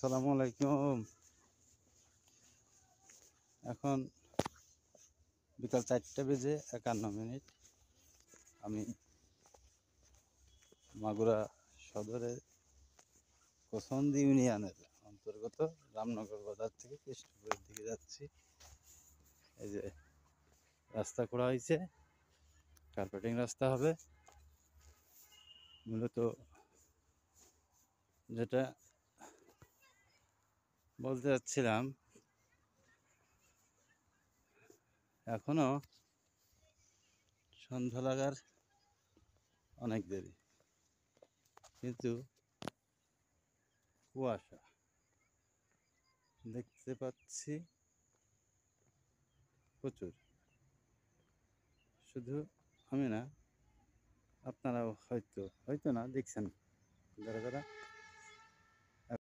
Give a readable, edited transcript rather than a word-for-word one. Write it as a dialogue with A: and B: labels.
A: আসসালামু আলাইকুম। এখন বিকাল 4:51। আমি মাগুরা সদরের কোসন্দি ইউনিয়নের অন্তর্গত রামনগর বাজার থেকে কৃষ্ণপুরের দিকে যাচ্ছি। এই যে রাস্তা করা হয়েছে, কার্পেটিং রাস্তা হবে। মূলত যেটা বলতে চাচ্ছিলাম, এখনো সন্ধ্যা লাগার অনেক দেরি, কিন্তু কুয়াশা দেখতে পাচ্ছি প্রচুর। শুধু আমি না, আপনারাও হয়তো না দেখছেন, যারা